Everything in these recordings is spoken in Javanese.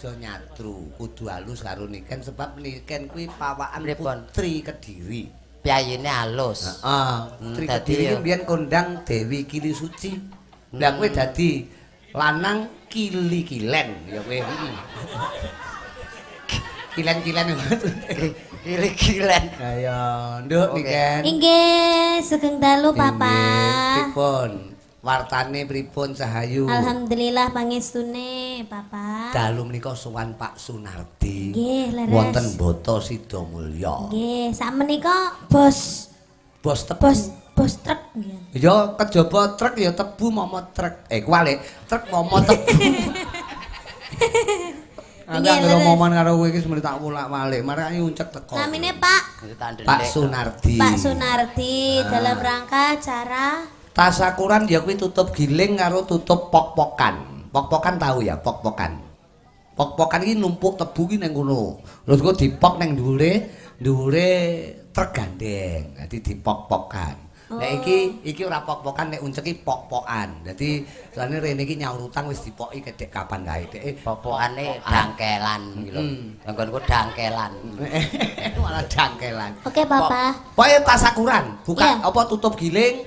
aja nyatru, kudu halus karo Niken sebab Niken kuwi pawakan Putri Kediri. Piyayine halus. Heeh. Putri Kediri iki mbiyen kondang Dewi Kili Suci. Lah kowe dadi lanang Kili Kilen ya kowe. Kilen-kilen Kili-kilen. Ayo, nduk Niken. Inggih, sugeng dalu Papa. Pripun? Wartane pripun Sahayu? Alhamdulillah pangestune Papa. Dalu menika sowan Pak Sunardi. Nggih, leres. Wonten Boto Sidomulya. Nggih, sakmenika bos Tebu. bos truk nggih. Ya kejaba truk ya tebu momo truk. Kualik, truk momo tebu. Ana karo momongan karo kowe iki semene tak wolak-walik, marane uncek teko. Namine Pak Sunardi. Pak Sunardi dalam rangka acara Tasakuran ya kuwi tutup giling karo tutup pok-pokan. Pok-pokan tahu ya, pok-pokan. Pok-pokan iki numpuk tebu ki ning kono. Lha kok dipok ning dhuwure truk gandeng. Dadi dipok-pokan. Nek iki ora pok-pokan, nek unceki pok-pokan. Dadi soalnya rene iki nyaur utang wis dipoki kedek kapan kae dek. Pokokane dangkelan iki lho. Nggonku dangkelan. Malah dangkelan. Oke, Papa. Pokoke tasakuran, buka apa tutup giling,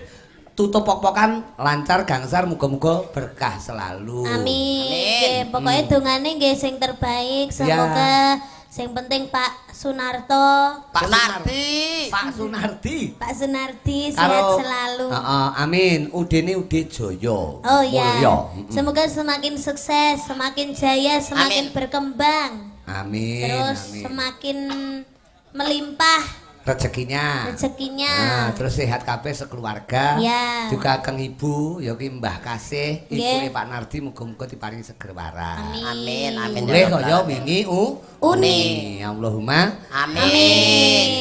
tutup pok-pokan lancar gangsar muga-muga berkah selalu. Amin. Nggih, pokoke dongane nggih sing terbaik. Semoga sing penting Pak Sunarto, Pak Sunardi sehat selalu. Amin. Udene Ude Jaya. Oh ya. Semoga semakin sukses, semakin jaya, semakin berkembang. Amin. Terus semakin melimpah rezekinya. Terus sehat kabeh sekeluarga. Ya. Juga kang ibu ya ki Mbah Kasih, ibune Pak Nardi muga-muga diparingi seger waras. Amin. Boleh kaya wingi uni. Allahumma amin.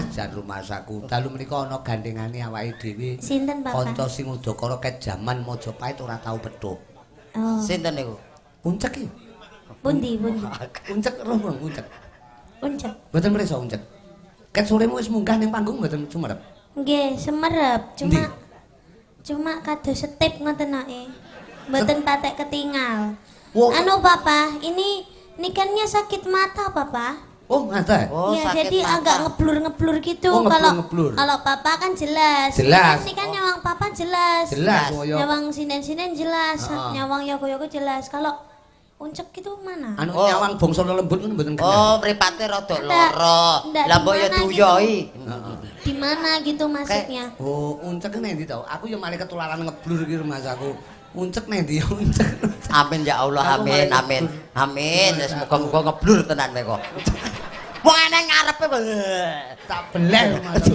Jan rumah saku. Dalu menika ana gandengane awake dhewe. Sinten, Bapak? Kanca sing udakara ket jaman Majapahit ora tau pedhot. Oh. Sinten niku? Uncek iki. Pundi. Uncek roh uncek. Uncek. Mboten mrisa uncek. Ket soremu wis munggah ning panggung mboten sumerep. Nggih, semerep. Cuma kados setip ngoten ae. Mboten patek ketinggal. Anu Papa, ini nikannya sakit mata Papa. Oh, ngaten. Ya, jadi agak ngeblur-ngeblur gitu. Kalau Papa kan jelas. Ini kan nyawang Papa jelas. Nyawang sinen-sinen jelas, nyawang yogo-yogo jelas. Kalau uncek itu mana? Anu nyawang bangsa lembut ngono mboten kenal. Oh, mripate rada lara. Lah mbok ya duyoi. Di mana gitu maksudnya? Oh, uncek nek ndi to? Aku ya malah ketularan ngeblur iki Mas aku. Uncek nek ndi uncek. Amin ya Allah, amin. Wis muga-muga ngeblur tenan kowe kok. Wong eneng ngarepe tak beleh Mas.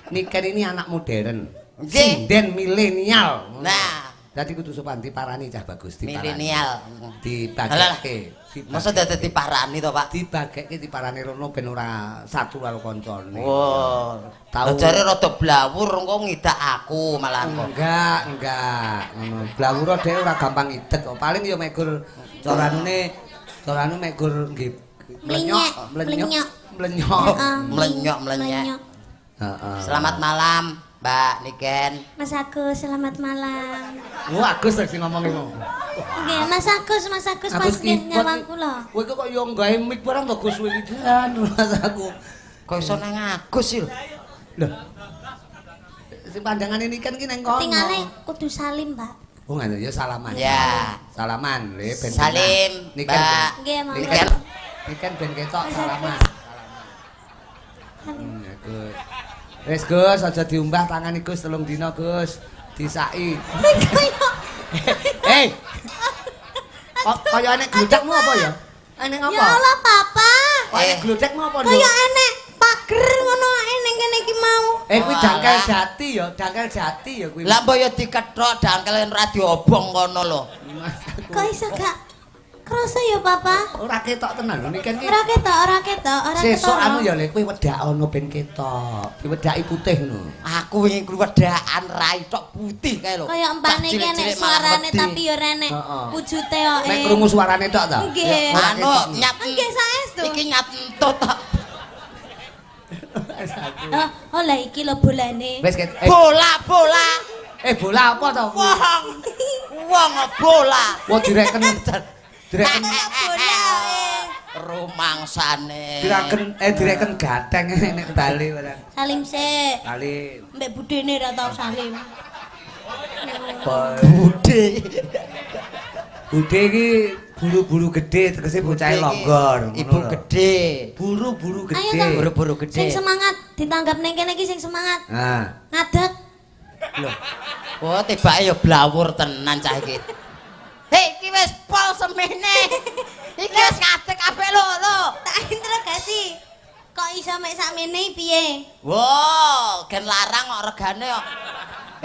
Niken ini anak modern. Sinden milenial. Nah, dadi kudu sopan diparani cah bagus milenial. Dibageke. Masa dadi diparani to, Pak? Dibageke diparani rono ben ora satu karo kancane. Oh. Tau jare rada blawur engko ngidak aku malah kok. Enggak. Ngono. Blawur dhewe ora gampang idek kok. Paling ya megur corane megur nggih mlenyok. Heeh. Selamat malam, Mbak Niken. Mas Agus, selamat malam. Agus sing ngomong ngono. Nggih, Mas Agus pas nyawang kula. Kowe kok yo gawe mic barang to Gus iki jan Mas aku. Kok iso nang Agus sih lho. Lho. Sing pandangane Niken ki nang kono. Tingale kudu salim, Pak. Oh ngono ya salaman. Ya. Salaman le ben. Salim, Mbak. Nggih, Mas. Niken ben ketok salaman. Wis Gus, aja diumbah tangan Gus 3 dina Gus. Disaki. Hei. Kaya enek gludekmu apa ya? Enek apa? Ya Allah, Papa. Enek gludekmu apa lho? Kaya enek pager ngono ning kene iki mau. Kuwi dangkel jati ya kuwi. Lah mbok ya dikethok dangkel ora diobong kono lho. Kok iso gak krasa ya, Papa? Ora ketok tenan lho Niken iki. Ora ketok. Sesuk anu ya lek kowe wedak ana ben ketok. Diwedaki putih ngono. Aku wingi wedakan rai tok putih kae lho. Kaya empane iki enek suarane tapi ya ora enek wujute kok. Nek krungu suarane tok ta? Nggih. Anu nyat. Nggih saestu. Iki nyat entut tok. Oh lah iki lho bolane. Wis bola. Bola apa to? Wong bola. Wong direken Direken bola. Rumangsane. direken gateng nek bali barang. Salim sik. Salim. Mbek budene ra tau salim. Bude. Bude iki buru-buru gede tegese bocah longgor. Ibu gede. Buru-buru Ayo gede. toh. Buru-buru Sing gede. semangat ditanggap ning kene iki sing semangat. Nah. Ngadeg. Lho. Oh, tibake ya blawur tenan cah iki. Hei, iki wis pol semene. Iki wis ngadeg kabeh lho. Tak interogasi. Kok iso mek sakmene piye? Wow, gen larang kok regane kok.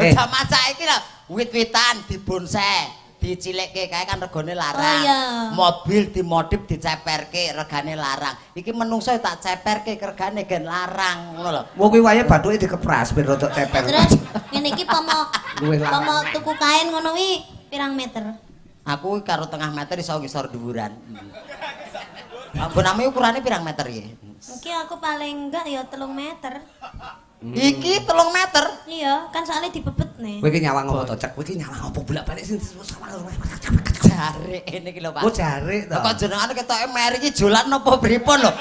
Jaman saiki lho, wit-witan dibonsai. Dicilikke kae kan regane larang. Oh, iya. Mobil dimodif diceperke regane larang. Iki menungso tak ceperke regane gen larang ngono lho. Wong kuwi wae bathuke dikepras ben rodok ceper. Terus ngene iki Luwih larang. pomo tuku kain ngono wi pirang meter? Aku karo tengah meter iso ngisor dhuwuran. Ampun nami ukurane pirang meter iki? Iki aku paling enggak ya 3 meter. Iki 3 meter. Iya, kan soalnya dibebet nih. Kowe iki nyawang apa to, Cek? Kowe iki nyawang apa bolak-balik sing sawang. Jare ini iki lho, Pak. Oh, jare to. Kok jenengane ketoke meri iki jolan napa pripun lho?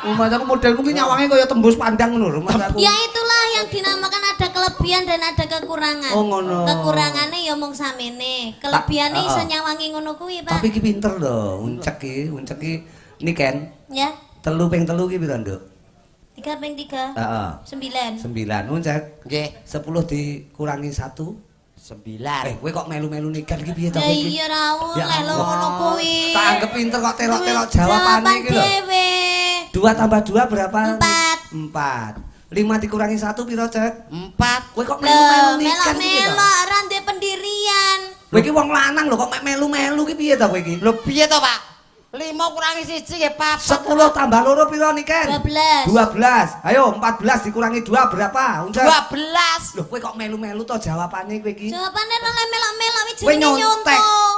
Rumah aku modelmu ki nyawange kaya tembus pandang ngono rumah aku. Ya itulah yang dinamakan ada kelebihan dan ada kekurangan. Oh, ngono. Kekurangannya ya mung samene, kelebihannya iso nyawangi ngono kuwi, Pak. Tapi ki pinter lho, uncek ki niken. Ya, 3 ping 3 ki piro, Nduk? 3 ping 3. Heeh. 9. 9 uncek. Nggih, 10 dikurangi 1. 9. Kowe kok melu-melu niken ki piye to Ya kowe iki? iya ra Ya oleh lho ngono kuwi. Tak anggap pinter kok telok-telok jawabane iki lho. Dewe. 2 tambah 2 berapa? 4. 4. 5 dikurangi 1 piro, Cek? 4. Kowe kok melu-melu Lho, niken iki lho. melok-melok ra ndek pendirian. Kowe iki wong lanang lho kok mek melu-melu ki piye to kowe iki? Lho piye to, Pak? 5 kurangi 1 nggih 4. 10 tambah loro piro niken? 12. 12. Ayo 14 dikurangi 2 berapa? Uncek. 12. Loh kowe kok melu-melu to jawabane kowe iki? Jawabane ora melok-melok wi Kowe jenenge nyontek. nyontok.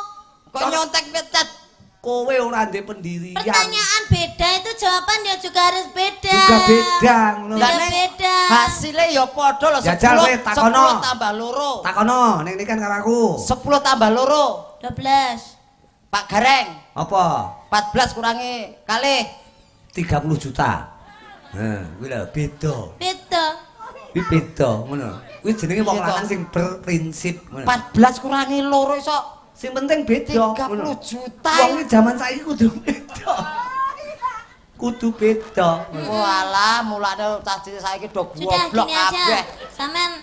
Kok nyontek petet? Kowe ora ndek pendirian. Pertanyaan beda itu jawaban ya juga harus beda. Juga beda ngono. Juga Lah, beda. Hasilnya ya padha lho, Jajal kowe, takono. 10 tambah loro. Takono ning niken karo aku. 10 tambah loro. 12. Pak Gareng, Apa? 14 kurangi kalih 30 juta. Nah, kuwi lho beda. Beda. Kuwi beda ngono. Kuwi jenenge wong Iya, lanang toh. sing berprinsip ngono. 14 kurangi loro iso Sing penting beda 30 juta. Wong iki jaman saiki kudu beda. Kudu beda. Walah, mulane cah cilik saiki do Sudah goblok gini aja. kabeh.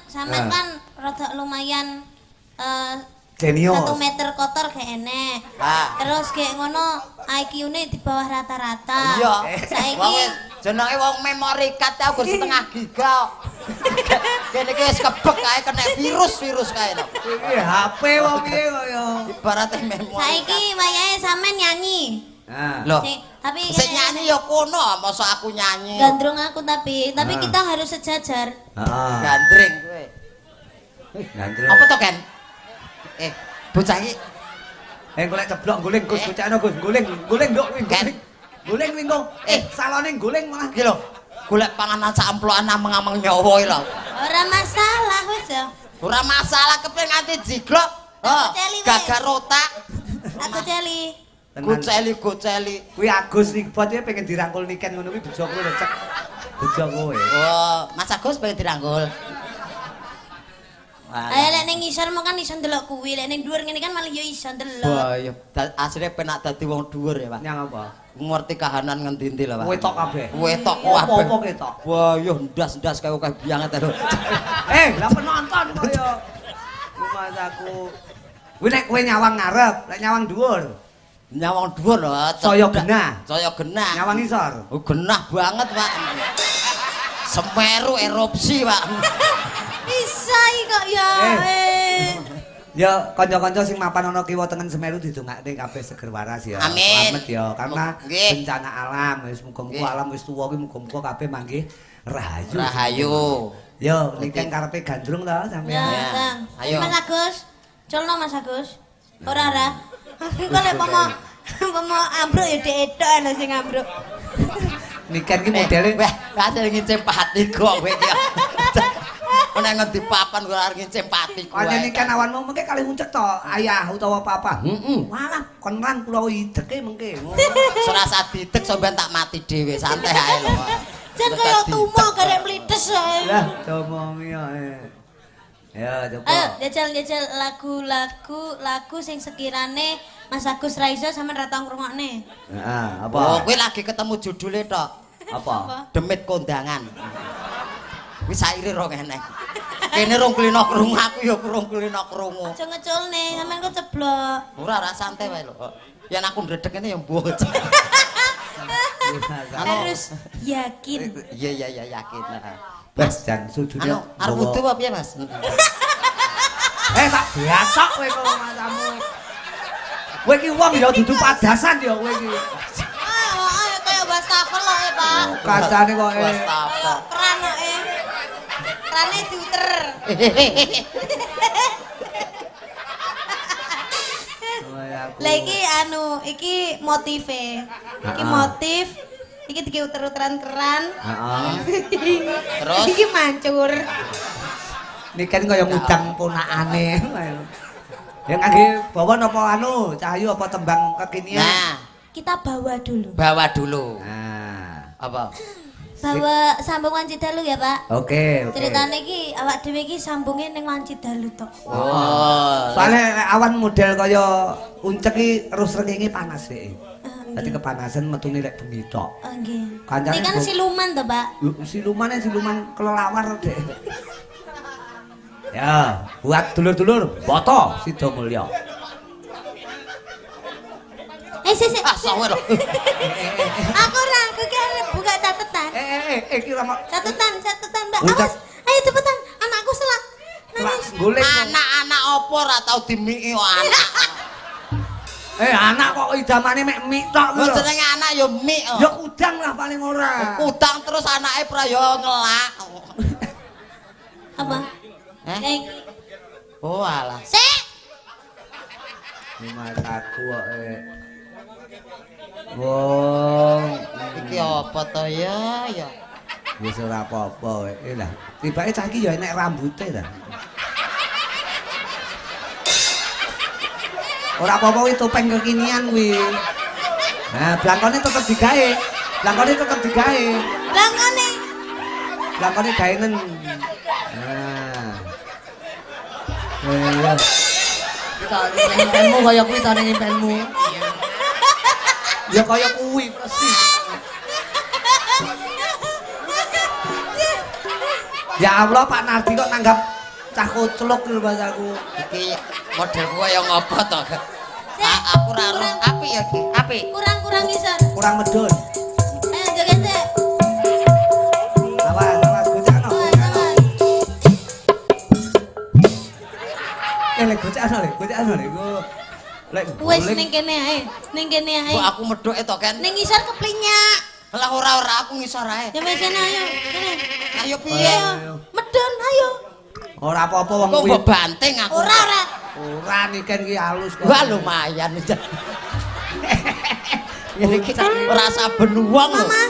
Sampean kan rada lumayan Jenius. 1 meter kotor kayak enek. Ah. Terus kayak ngono IQ-ne di bawah rata-rata. Iya. Saiki Wong wis jenenge wong memory card aku setengah giga. Kene iki wis kebek kae kena virus kae lho. Iki HP wae piye kaya. Ibaratnya memory saiki wayahe sampean nyanyi. Nah. Loh, Tapi sing nyanyi ya kono, masa aku nyanyi. gandrung aku tapi Ah. kita harus sejajar. Heeh. Gandring kowe. Gandrung. Apa to, Ken? Bocah iki Golek ceblok guling Gus bocahno Gus guling nduk Ken. guling minggu salone guling malah iki lho, golek panganan sak amplokan ameng-ameng nyawa iki lho. Ora masalah wis ya. Ora masalah kepen nganti jiglok. Aku celi wis. Gagar otak. Aku celi. Goceli. kuwi Agus Ribot ya pengen dirangkul niken ngono kuwi bojo kowe lho cek bojo kowe Oh, Mas Agus pengen dirangkul. Ayo lek ning ngisor mau kan iso ndelok kuwi, lek ning dhuwur ngene kan malah yo iso ndelok. Wah, ya asline penak dadi wong dhuwur ya, Pak. nyang apa Ngerti kahanan ngendi-endi lho, Pak. wetok kabeh Wetok apa kabeh. ketok Wah, yo ndas-ndas kaya akeh bianget lho. lah penonton kaya rumah aku kuwi nek kowe nyawang ngarep lek nyawang dhuwur Nyawang dhuwur lho. Saya genah. Saya genah. nyawang isor Oh, genah banget, Pak. Semeru erupsi, Pak. Bisa iki kok ya. ya kanca-kanca sing mapan ana kiwa tengen Semeru didongakne kabeh seger waras ya Amin. slamet ya karena Nggih. bencana alam wis muga-muga Nggih. alam wis tuwa kuwi muga-muga kabeh manggih rahayu Rahayu. yo niken karepe gandrung to sampean Ya, Bang. Ayo. Mas Agus. Colno Mas Agus. Ora. Kok lek pomo ambruk ya dek-etok lho sing ambruk. niken ki modele wah, kasih ngincip hati kok kowe iki. Nek ngendi papan kok arep simpati kuwi. Panjenengan kan awanmu mengke kalih nguncek to, ayah utawa papa. Walah kon lan kula ideke mengke. Ora usah didek sampean tak mati dhewe, santai ae lho. Jan kaya tumo garek mlites ae. Lah, comongi ae. Ya, coba. Ayo jajal lagu sing sekirane Mas Agus Raiso sampean ra tau ngrungokne. Heeh, apa? Oh, kowe lagi ketemu judule tok. Apa? Demit kondangan. Wis saire ro ngene. Kene rong klino krungu aku ya kurang klino krungu. Aja ngeculne, sampean kok ceblok. Ora santai wae lho. Yen aku ndredeg ngene ya mbuh. Harus yakin. Iya yakin. Bas jan sujud. Anu, arep wudu apa piye, Mas? Tak biasok kowe kok matamu. Kowe iki wong ya dudu padasan ya kowe iki. Ayo kaya wastafel kok ya, Pak. Kacane kok Wastafel. Keran kok kerane diuter. Lah iki motive. Iki motif. Iki diuter-uteran keran. Heeh. Terus Iki mancur. Niki kan kaya ngudang ponakane. Ya kangge bawa napa anu, cahayu apa tembang kekinian? Nah, Kita bawa dulu. bawa dulu. Nah, Apa? Bawa sambung Wanci Dalu ya, Pak. oke. Ceritane iki awak dhewe iki sambunge ning Wanci Dalu tok. Oh. Soalnya awan model kaya uncek iki terus rengenge panas dhek. Dadi kepanasan metune lek bengi tok. Oh nggih. Kancane Ini kan siluman to, Pak. Siluman kelelawar dhek. Ya, buat dulur-dulur boto Sida Mulya. Sik. Ah, sawer. Aku ki arep buka catetan. Iki lama Catetan, Mbak. Ucap. Awas. Ayo cepetan, anakku selak. Nangis. golek. Anak-anak opo ora tau dimiki kok anak. Anak kok idamane mek mik tok Lho jenenge anak ya mik. Ya udang lah paling ora. Utang terus anake praya ngelak. Apa? Eh? Oh alah. Sik. Mataku kok wong Iki apa to ya? wis ora apa-apa lah. Tibake cah iki ya enek rambute ta. Ora apa-apa kuwi topeng kekinian kuwi. Nah, blangkone tetep digawe. Blangkone gaenen. Nah. Ya. Kita impenmu kaya kuwi ta ning impenmu. Ya kaya kuwi persis. Ya Allah Pak Nardi kok nanggap cah kucluk lho Mas aku. Iki modelku kaya ngopo to? Aku ora ero apik ya iki, apik. Kurang ngisor. Kurang medun. Ayo joget sik. Awas gocekno. Lek gocekno lek. Lek Wis ning kene ae. Kok aku medhoke to, Ken? Ning ngisor keplinyak. Lah ora aku ngisor ae. Ya wis kene ayo. Kene. Ayo piye? Medun ayo. ora apa-apa wong Kok kuwi. mbok banting aku. Ora niken ki halus kok. Wah lumayan. Ini kita ora saben wong lho. Mama,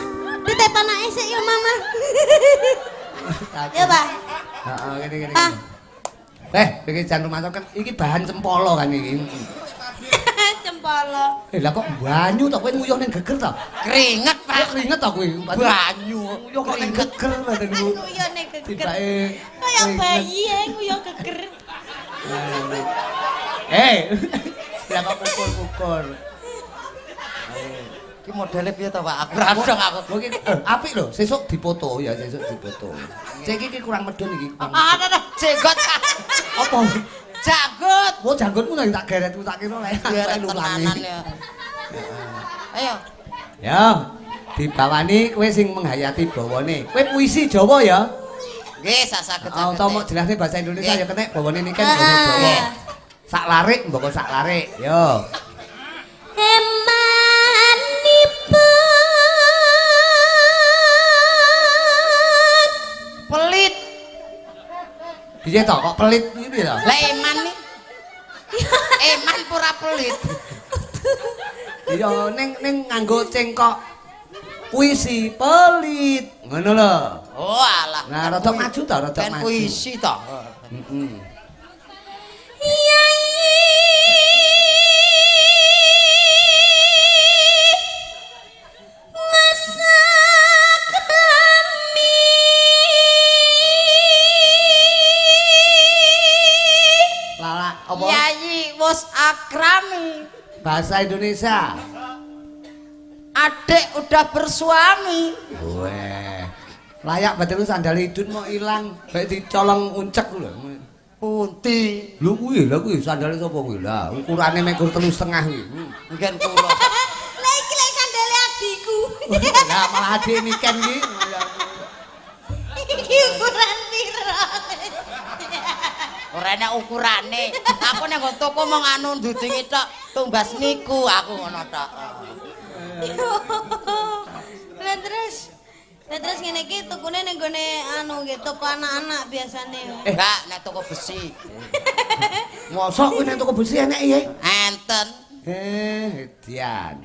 ditep anake sik ya Mama. Ya, Pak. Heeh, ngene. Ah. Iki jan rumanto kan iki bahan cempala kan iki. Cempala. Lah kok banyu to kowe nguyuh ning geger to? Keringet, Pak. Keringet to kowe? Banyu. Nguyuh kok ning geger to niku. Nguyuh ning geger. Tibake Kaya bayi nguyuh geger. Lah kok pukul-pukul. Iki modele piye to, Pak? Aku ora dong aku. Oke, apik lho, sesuk dipoto ya, sesuk dipoto. Cek iki kurang medun iki. Ada jenggot. Apa? Janggut. Oh, janggutmu nang tak geretku tak kira lek Biar lulane. tenanan ya. Ayo. Ya, dibawani kowe sing menghayati bawane. Kowe puisi Jawa ya? Nggih, sak-saged. Oh, tau mau jelasne bahasa Indonesia ya kenek bawane niki kan basa Jawa. Sak larik mboko sak larik. Yo. Pelit. Piye to kok pelit iki piye to? Lah eman nih. Eman pura pelit. Iya ning nganggo cengkok. puisi pelit. Ngono lho. Oh alah. Nah, rada maju ta, rada Kan maju. puisi to. Heeh. Lala, apa? Yayi wis akrami. Bahasa Indonesia. Adik udah bersuami. Weh. Layak betul sandal idun mau ilang, kayak dicolong uncek lho. Pundi? Lho kuwi sandale sapa kuwi? Lah, ukurane mekur 3,5 kuwi. Mungkin kula. Lah iki lek sandale adikku. Lah malah adik niken iki. Iki ukuran piro? Ora enak ukurane. Aku nek nggo toko mong anu ndudingi tok, tumbas niku aku ngono tok. Lah terus ngene iki tukune ning gone anu nggih toko anak-anak biasane. Enggak, nek toko besi. Mosok kuwi nek toko besi enek ya? Enten. Hedian.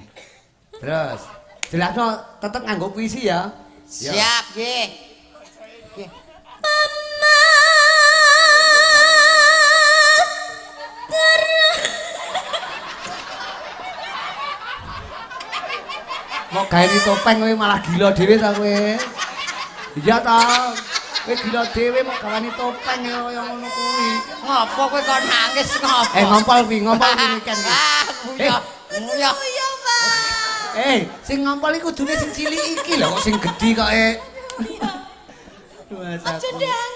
Terus jelasno tetep nganggo puisi ya. Siap, nggih. Nggih. Mau gawe topeng kowe malah gila dhewe ta kowe. Iya ta. Kowe gila dhewe mau gawe topeng kaya ngono kuwi. Ngopo kowe kok nangis ngopo? Ngompol kuwi kan. Nguyah. Nguyah. Iya, Pak. Sing ngompol iku kudune sing cilik iki lho kok sing gedhi kok Aja ndang.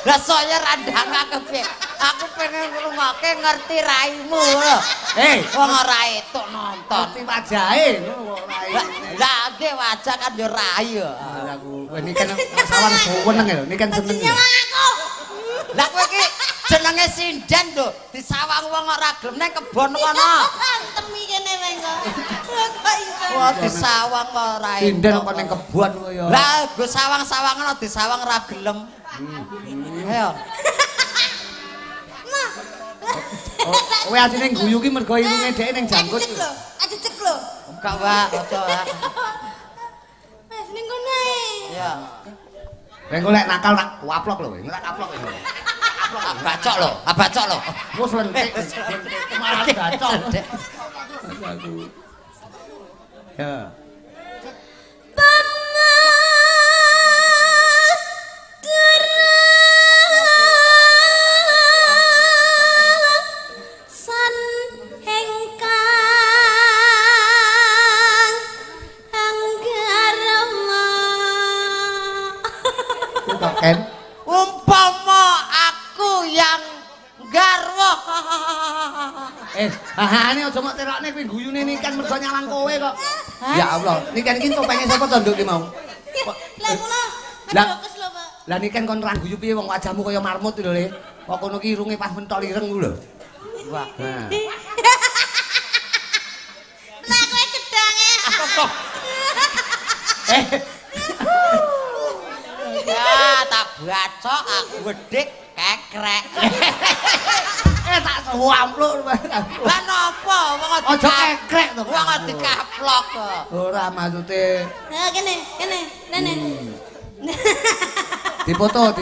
Lah saya randang kepiye? Aku pengen ngrungokke ngerti raimu lho. Wong ora etuk nonton. Ngerti wajahe ngono kok rai. Lah nggih wajah kan yo rai ya. Aku ini kan sawan seneng lho, ini kan seneng. Lah kowe iki jenenge sinden lho, disawang wong ora gelem nang kebon kono. Temi kene wae kok. Kok iso. Wah, disawang ora etuk. Sinden kok ning kebon kaya. Lah go sawang-sawangan disawang ora gelem. Ayo. Kowe asline guyu ki mergo irunge dhek ning jangkut. Aja cek lho. Enggak, Pak, aja, Pak. Wes ning kono ae. Ya. Kowe golek nakal tak waplok lho, ngelak aplok lho. Bacok lho, bacok lho. Wes lentik. Malah bacok. Ya. Ken Umpama aku yang garwa. ini aja mok terokne kuwi guyune nikan mergo nyalang kowe kok. Ya Allah, nikan iki topenge sapa to nduk ki mau? Lah kula Lah. adokes lho, Pak. Lah nikan kon rang guyu piye wong wajahmu kaya marmut lho Le. Kok kono ki irunge pas mentol ireng ku lho. Wah. Nah. Lah kowe gedange. Ya, tak bacok aku wedik kekrek. Tak suampluk. Lah napa wong Aja kekrek to. Wong dikaplok kok. Ora maksude Nah, kene, nene. dipoto.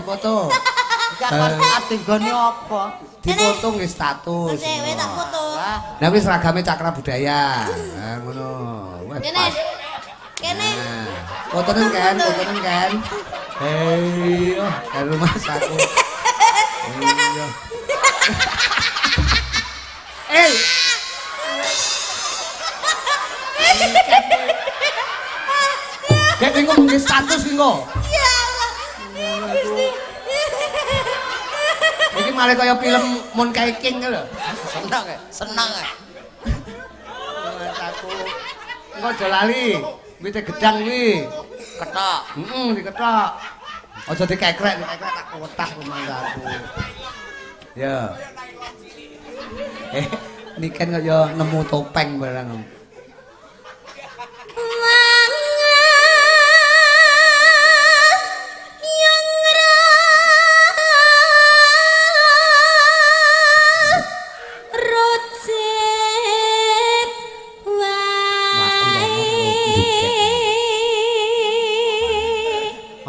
Gak kon atinggone apa? Dipoto nggih status. Wes kowe tak foto. Lah, Lah wis seragame Cakra Budaya. Nah ngono. Wes Kene. pas. Kene. Nah, fotonen kan. Hei, dari rumah saku. Iya. Kayak bingung ngomongin status bingung. Ya Allah. Gusti. Ini malah kayak film Monkey King lho. seneng ya. Saku. Engko aja lali. Wite gedang kuwi. Ketok. Diketok. Aja dikekrek tak wetak rumangsaku. Ya. Ini kan kaya nemu topeng barang.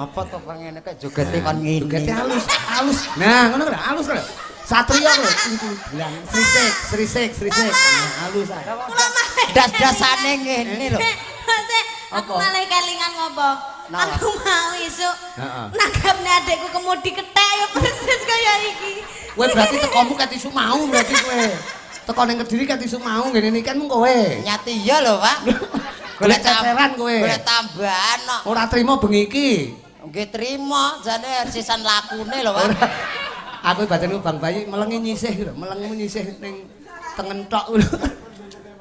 Apa to pengen kok jogete kon ngene. Jogete halus, halus. Nah, ngono lho, halus lho. Satria lho, bilang srisik. Nah, halus ae. Das-dasane ngene lho. Aku malah kelingan ngopo. Aku mau isuk. Nanggapne adekku kemudi kethek ya persis kaya iki. Kowe berarti tekomu ket isu mau berarti kowe. Teko ning Kediri ket isu mau ngene iki kan mung kowe. Nyati iya lho, Pak. Golek ceceran kowe. Golek tambahan kok. Ora trimo bengi iki. Nggih trimo, jane sisan lakune lho, Pak. Aku badanku Bang Bayi melengi nyisih lho, melengmu nyisih ning tengen tok lho.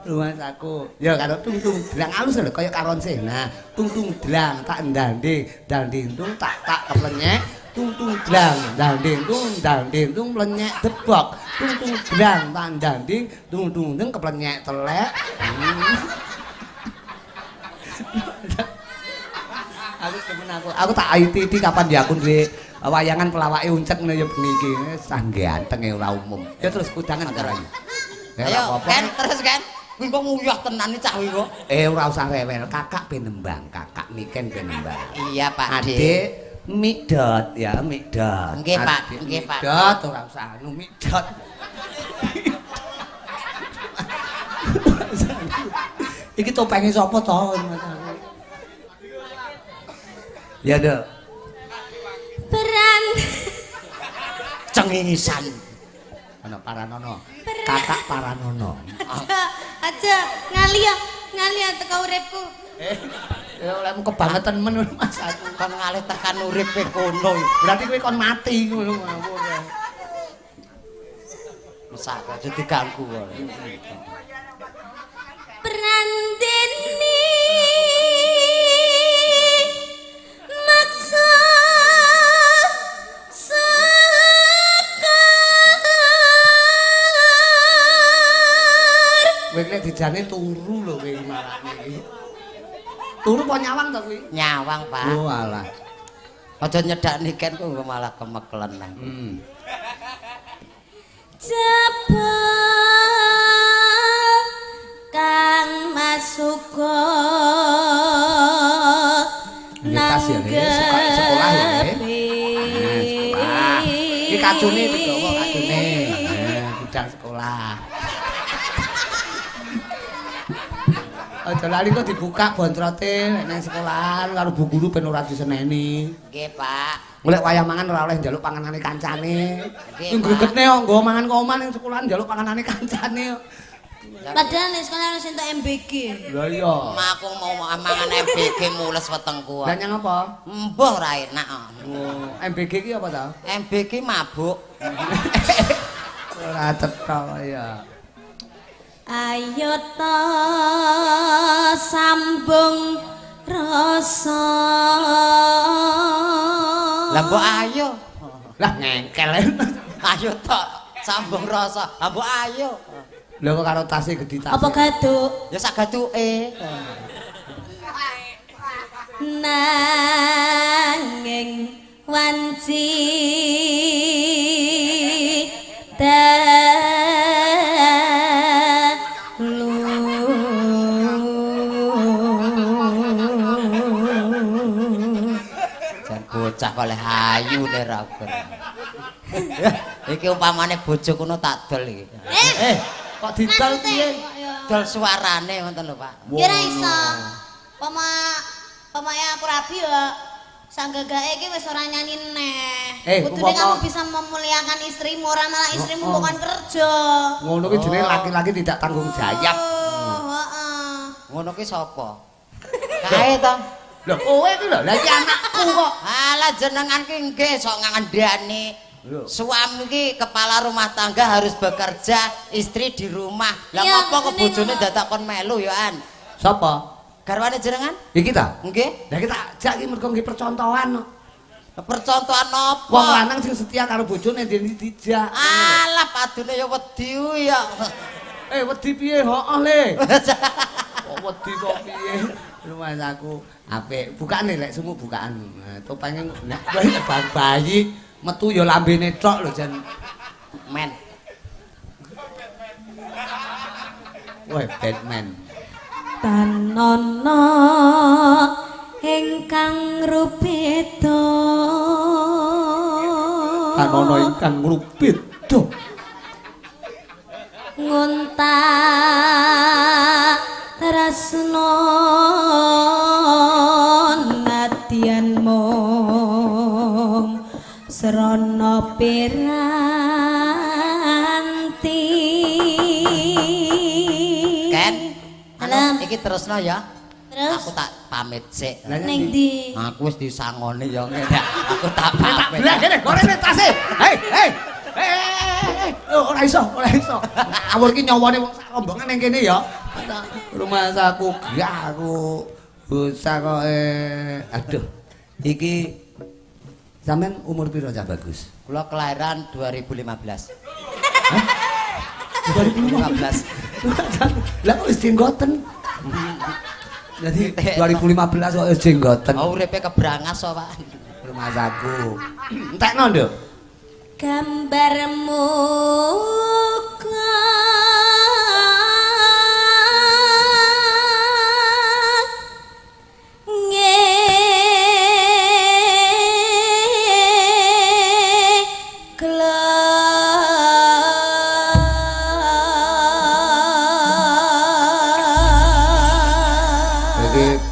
Luas aku. Ya karo tung-tung dlang alus lho kaya karonse. Nah, tung-tung dlang tak ndanding, danding-tung tak keplenyek, tung-tung dlang, danding-tung melenyek debok. Tung-tung dlang tak ndanding, tung-tung keplenyek telek. Aku temen aku tak ITT kapan ya aku duwe wayangan pelawake uncek ngene ya bengi iki. Sang gantenge ora umum. Ya terus kudangan karo ayu. Ayo, kan terus kan. Kuwi kok nguyah tenan iki cah kuwi kok. Ora usah rewel, kakak penembang, kakak Niken penembang. Iya, Pak. Adik Mikdot ya, Mikdot. Nggih, Pak. Nggih, Pak. Mikdot ora usah anu Mikdot. Iki topenge sapa to? Ya, Dek. Peran Cengisan. Ana Paranono. Kakak Paranono. aja ngalia teko uripku. Ya olehmu kebangetan men Mas aku. Kon ngalih tekan uripe kono. Berarti kowe kon mati ngono ngawur. Mesak aja diganggu kok. Peran deni maksa Kowe nek dijane turu lho kowe marane iki. Turu apa nyawang to kuwi? Nyawang, Pak. Oh alah. Aja nyedak niken kok malah kemeklen nang. Jaba kang masuka Tas ya, sekolah ya, sekolah. Iki kacune digawa kacune. Budang sekolah. Aja lali kok dibuka bontrote nek nang sekolahan karo bu guru ben ora diseneni. Nggih, Pak. Golek wayah mangan ora oleh njaluk panganane kancane. Nggih, Ku gregetne kok nggo mangan kok omah ning sekolahan njaluk panganane kancane. Padahal nek sekolah harus entuk MBG. Lah iya. Aku mau mangan MBG mules wetengku. Lah nyang apa? Mbah ora enak. Oh, MBG ki apa ta? MBG mabuk. Ora cetha ya. Ayo ta sambung rasa. Lah mbok ayo. Lah ngengkel. Ayo tok sambung rasa. Lah mbok ayo. Lha kok karo tase gedhi tas. Apa gaduk? Ya sak gatuke. Nanging wanci bocah oleh ayu nek ra iki umpamane bojo kono tak dol iki. Kok didol piye? Dol suarane ngoten lho, Pak. Ya ora iso. Pamane aku rabi ya sanggagake iki wis ora nyanyi neh. Kudune kamu bisa memuliakan istrimu, ora malah istrimu bukan kerja. Ngono ki jenenge laki-laki tidak tanggung jawab. Heeh. Ngono ki sapa? Kae to. Lho kowe iki lho, lah iki anakku kok. Alah jenengan ki nggih sok ngandani. Suami ki kepala rumah tangga harus bekerja, istri di rumah. Lah ngopo kok bojone dadak kon melu ya an? Sapa? Garwane jenengan? Iki ta? Nggih. Lah kita ajak iki mergo nggih percontohan. Percontohan apa? Wong lanang sing setia karo bojone ndene dijak. Alah padune ya wedi ya. Wedi piye? Hooh le. Kok wedi kok piye? Rumah aku apik. Bukane lek semu bukaan. Topenge nek bang bayi metu ya lambene tok lho jan. Men. Wah, Batman. Tanono ingkang rupeda kanono ingkang rupeda nguntak tresno nadyan mung srana piranti Ken Alam. iki terusno ya Terus aku tak pamit sik ning ndi aku wis disangoni ya ngene aku tak pamit lah kene gorene tase hei ora iso awur ki nyawane wong sak rombongan ning kene ya rumah saku gak aku usah kok aduh iki sampean umur piro cah bagus kula kelahiran 2015 lah kok wis jenggoten jadi 2015 kok wis jenggoten oh uripe kebrangas so Pak rumah saku entekno nduk gambarmu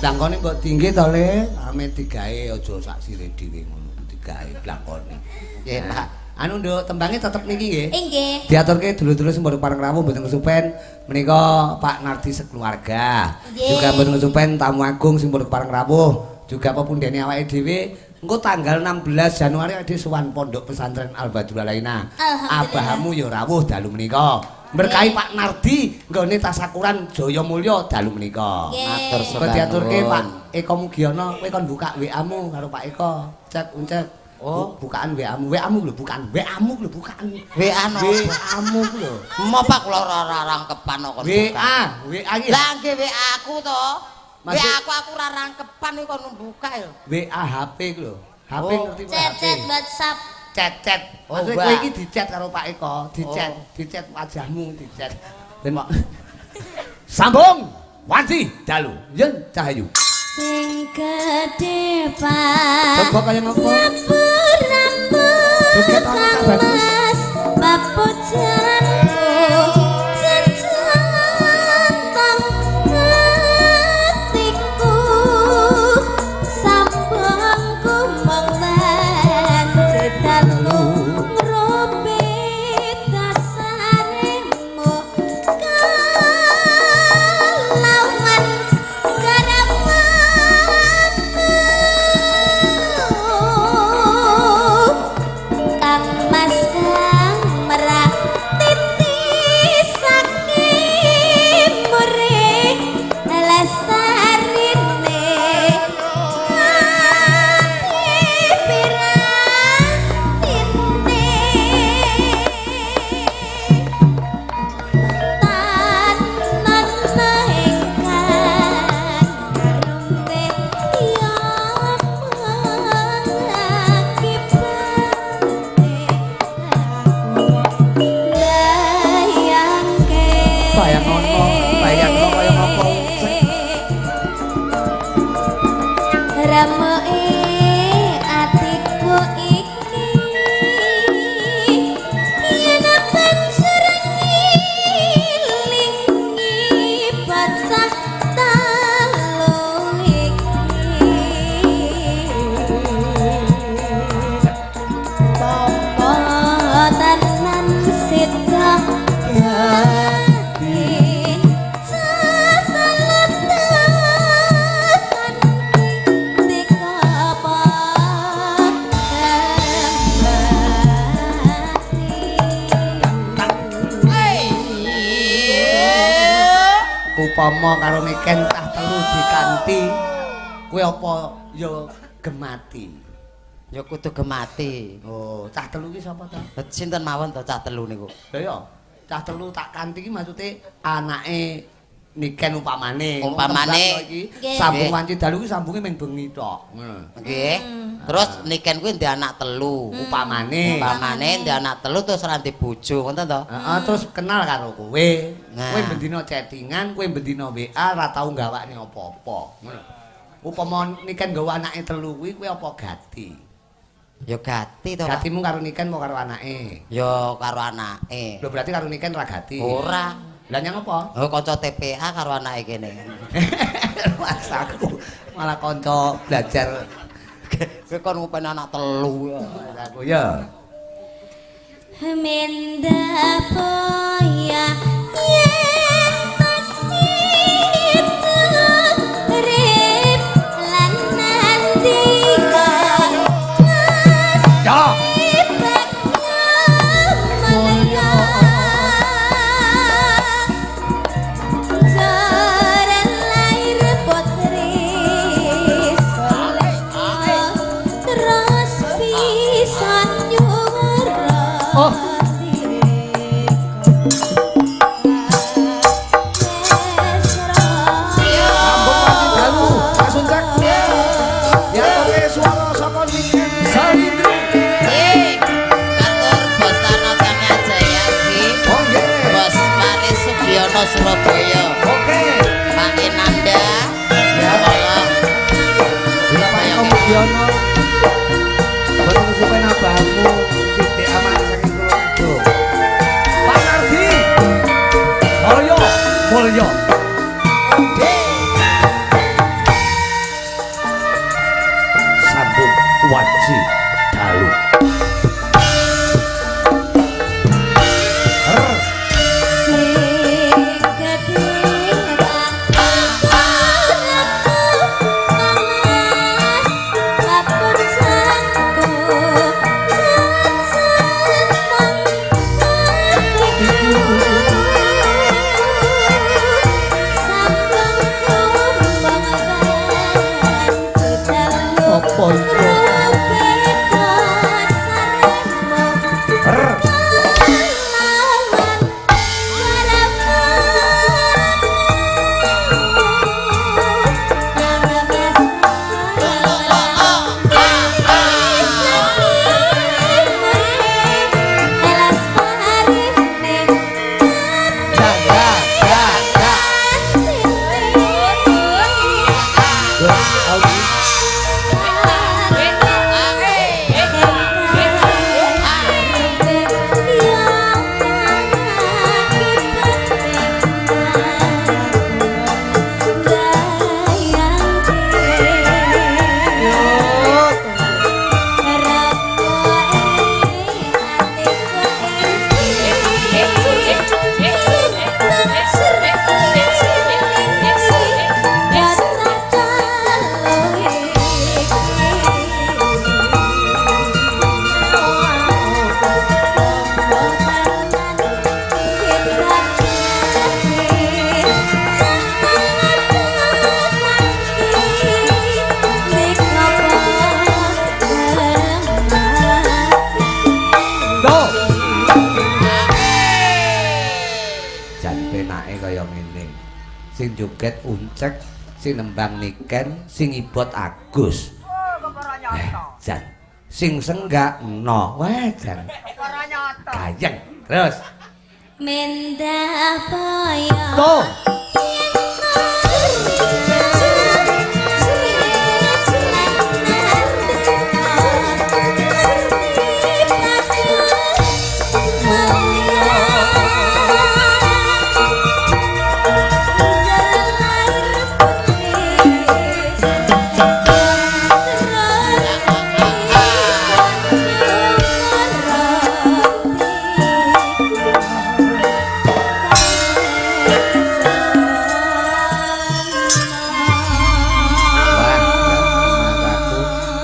blangkone kok tinggi to Le ame digawe aja sak sire dhewe ngono digawe blangkone nggih Pak anu nduk tembange tetep niki nggih nggih diaturke dulur-dulur sing pareng rawuh mboten kesupen menika Pak Nardi sekeluarga juga mboten kesupen tamu agung sing pareng rawuh juga pepundhene awake dhewe engko tanggal 16 Januari ade sowan Pondok Pesantren Al-Badrul Alaina abahamu ya rawuh dalu menika berkahi Pak Nardi nggone tasakuran Jaya Mulya dalu menika. Matur Kok diaturke Pak Eko Mugiono kowe kon buka WA-mu karo Pak Eko. Cek uncek. Oh, bukaan WA-mu. WA-mu lho bukan. WA-mu lho bukan. WA no. WA-mu lho. Mo Pak kula ora rangkepan kok kon buka. WA iki. Lah nggih WA aku to. WA aku ora rangkepan iki kon buka ya. WA HP ku lho. HP ngerti Pak. chat WhatsApp Chat. Oh, Maksud kowe iki dicet karo Pak Eko, dicet wajahmu dicet. Ben sambung wanci dalu. Yen Cahayu. sing gedhe Pak Coba kaya ngopo? Sapuramu Joget ana tak bagus. papujanku jejantang hatiku sambangku mengen cetatku ngrobet dasaremu kalauan Kang Mas Kang merah titis saking muring lestarine ati pirantine tanan ingkang karune ya Bayang ono, bayangno kaya ngopo. Ramoe atiku iki yen banjur ngilingi bocah telu iki Popo tenan sida hati catalan dikapa Upama karo Niken cah telu dikanthi kowe apa ya gemati. Ya kudu gemati. Oh, cah telu ki sapa ta? Sinten mawon to cah telu niku? Lah ya, cah telu tak kanthi ki maksude anake Niken umpamane. Umpamane. Nggih. Sambung wanci dalu ki sambunge mung bengi tok. Ngono. Nggih. Terus Niken kuwi ndek anak telu. Umpamane. Umpamane ndek anak telu terus ora ndek bojo, ngoten to? Heeh, terus kenal karo kowe. Nah. Kowe bendina chattingan, kowe bendina WA ora tau gawakne apa-apa. Ngono. upama Niken nggawa anake telu kuwi apa gati? Ya gati to. Gatimu karo Niken mau karo anake? Ya karo anake. Lho berarti karo Niken ra gati. Ora. Lah nyang apa? Oh kanca TPA karo anake kene. Mas aku malah kanca belajar. Kowe kon ngupen anak telu ya. Aku ya. Minda poya yen masih urip lan nantikan Ya. Surabaya. Oke. Pak Inanda. Ya. Bila Pak Komudiono. Boten supen abahmu sithik aman saking kula itu. Pak Nardi. Mulya, mulya. Sambung waji dalu. Sing joget Uncek, sing nembang Niken, sing ibot Agus. Jan, sing senggak no, wah jan. Gayeng, terus. Mendah poyo. Tuh.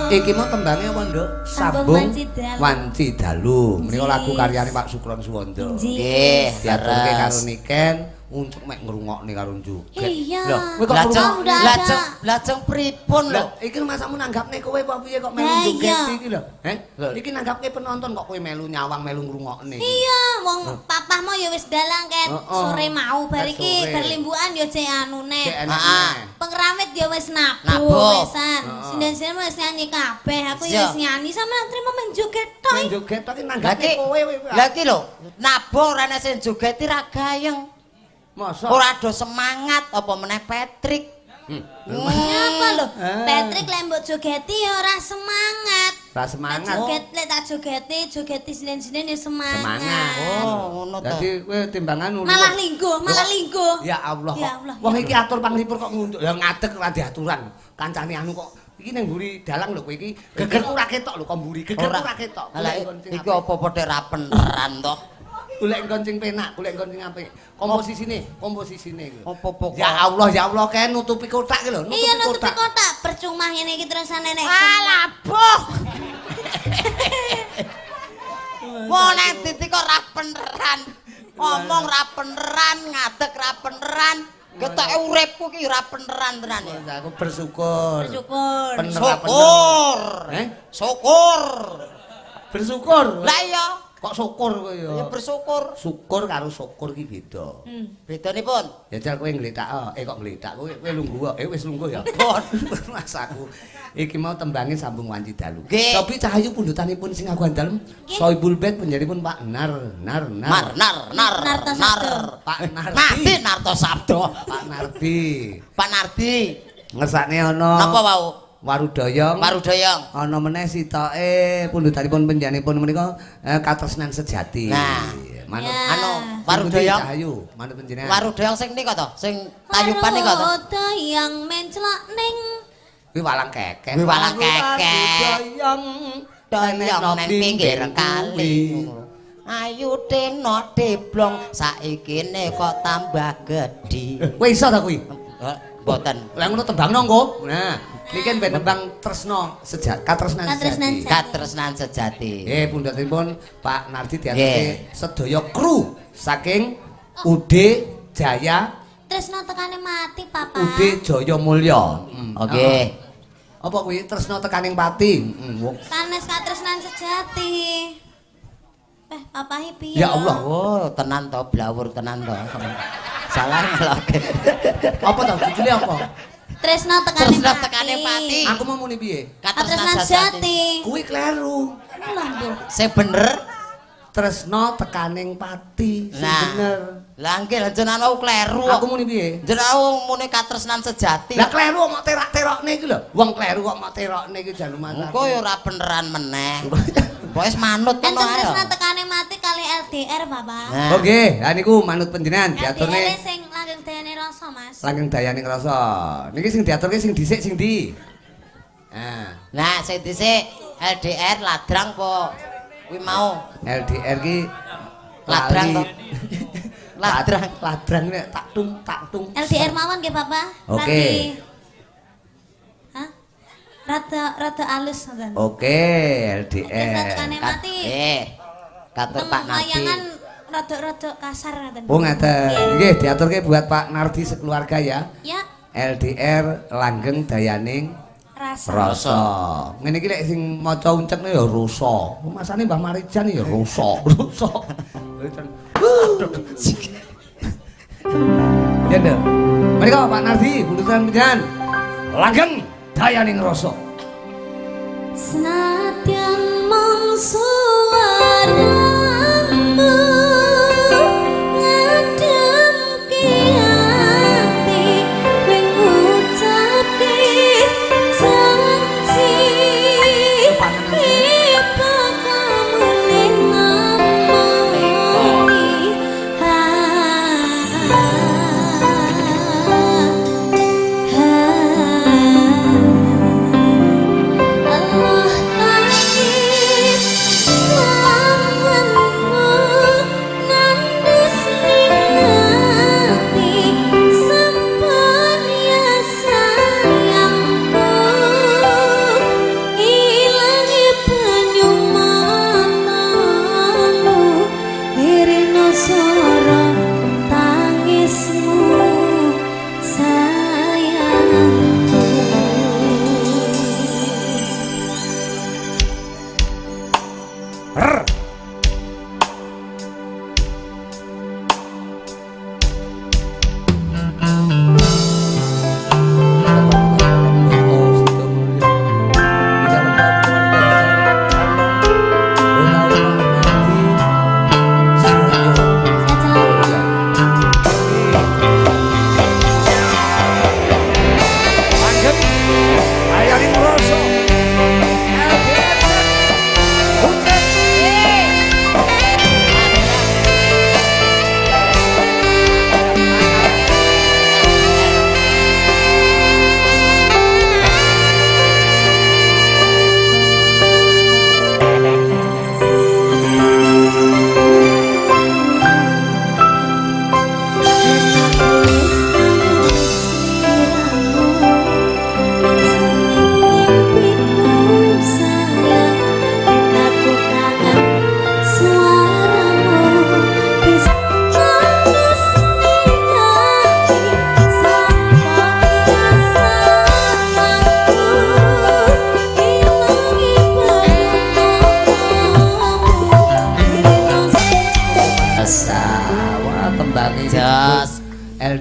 Iki mau tembangnya apa, Nduk? Sambung Wanci Dalu. Menika lagu karyane Pak Sukron Suwondo. Nggih, diaturke karo Niken untuk mek ngrungokne karo Joget. Iya. Lho, kowe kok lajeng pripun lho? Iki masamu nanggapne kowe apa piye kok melu joget iki lho? Iki nanggapke penonton kok kowe melu nyawang melu ngrungokne. Iya, wong papahmu ya wis dalang ket sore mau bar iki berlimbukan ya jek anune. Heeh. Pengrawit ya wis nabuh wisan. Sinden-sinden wis nyanyi kabeh. Aku ya wis nyanyi sama trimo men joget tok. Men joget tok iki nanggapke kowe. Lah iki lho, nabuh ora sing jogeti ra gayeng. Masa ora do semangat apa meneh Patrick. Apa lho? Patrick lembok jogeti ya ora semangat. Ora semangat. Tak jogeti Senin-Senin ya semangat. Semangat. Oh, ngono to. Dadi kowe timbangan ngono. Malah linggo. Ya Allah. Ya Allah. Wong iki atur panglipur kok nguntuk. Ya ngadeg ora diaturan. Kancane anu kok iki ning mburi dalang lho kowe iki. Gegerku ora ketok lho kok mburi. Gegerku ora ketok. Lah iki apa padha rapeneran to? Golek nggon sing penak, golek nggon sing apik. Komposisine iki. Apa Ya Allah kae nutupi kotak iki lho, Iya nutupi kotak. Percuma ngene iki terusane nek. Alah, boh. Wong nek titi kok rapeneran. Ngomong rapeneran, ngadeg rapeneran. Ketoke uripku ki rapeneran tenan ya. Aku bersyukur. Syukur. Syukur. Bersyukur. Lah iya. Kok syukur kowe ya? Ya bersyukur. Syukur karo syukur ki beda. Bedanipun? Ya jal kowe ngletak kok ngletak kowe lungguh wis lungguh ya. Mas aku iki mau tembange sambung wanci dalu. Tapi cahayu pundutanipun sing aku andalem Soibul Bait penjaripun Pak Nar. Pak Nardi Narto Sabdo. Pak Nardi ngersakne ana Napa wau? Warudoyong ana meneh sitoke pundutanipun penjanipun menika katresnan sejati. Nah, manut Warudoyong cahayu manut panjenengan. Warudoyong sing nika to, sing tayupan nika to. Warudoyong mencelok ning Kuwi walang kekek. Doyong nang pinggir kali. Ayu teno deblong saiki kok tambah gedhi. Kowe iso ta kuwi? Mboten. Lah ngono tembangno engko. Nah, niki ben tembang tresno sejati, katresnan sejati. Pundhatipun Pak Nardi diaturke sedaya kru saking UD Jaya tresno tekane mati, Papa. UD Jaya Mulya. Oke. Apa kuwi tresno tekaning pati? Sanes katresnan sejati. Papa piye? Ya Allah. Oh, tenan to blawur tenan to. Salah ngeloke. Apa to judule apa? Tresno tekane pati. Aku mau muni piye? Katresnan sejati. Kuwi kleru. Lah, Bu. Sing bener Tresno tekaning pati, sing bener. Lah nggih jenengan aku kleru. Aku muni piye? Jenengan muni katresnan sejati. Lah kleru kok terak-terakne iki lho. Wong kleru kok mau terakne iki jan lumayan. Engko ya ora beneran meneh. Wis manut ngono ae. Tresno tekane mati kali LDR, Bapak. Oke, ha niku manut panjenengan diaturne. LDR sing langgeng dayane rasa, Mas. Langgeng dayaning rasa. Niki sing diaturke sing dhisik sing ndi? Nah, sing dhisik LDR ladrang po. Kuwi mau LDR ki ladrang to. Ladrang nek tak tung. LDR mawon nggih, Bapak. Oke. Hah? Rada alus ngoten. Oke, LDR. Tekane mati. Katur Pak Nardi. Layangan rada kasar ngoten. Oh ngaten. Nggih diaturke buat Pak Nardi sekeluarga ya. Ya. LDR langgeng dayaning Rasa. Ngene iki lek sing maca uncekne ya rusa. Masane Mbah Marijan ya rusa. Ya ndak. Mriko Pak Nardi pundutan panjenengan. Langgeng dayaning rasa. Senadyan mung suaramu ngademke ati wing ngucapke janji ibu kamu ning ngomoni Allah nangis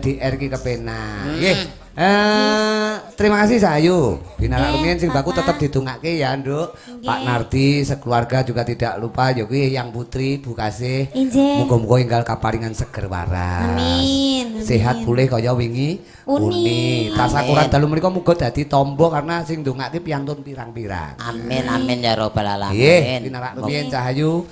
LDR ki kepenak. Nggih. Terima kasih Sayu. Binarak rumiyin sing baku tetep didongake ya, Nduk. Pak Nardi sekeluarga juga tidak lupa ya kuwi Yang Putri Bu Kasih. Muga-muga enggal kaparingan seger waras. Amin. Sehat pulih kaya wingi Uni. Tasakuran dalu mriku muga dadi tombo karena sing ndongake piantun pirang-pirang. Amin amin ya robbal alamin. Nggih, binarak rumiyin Cahayu.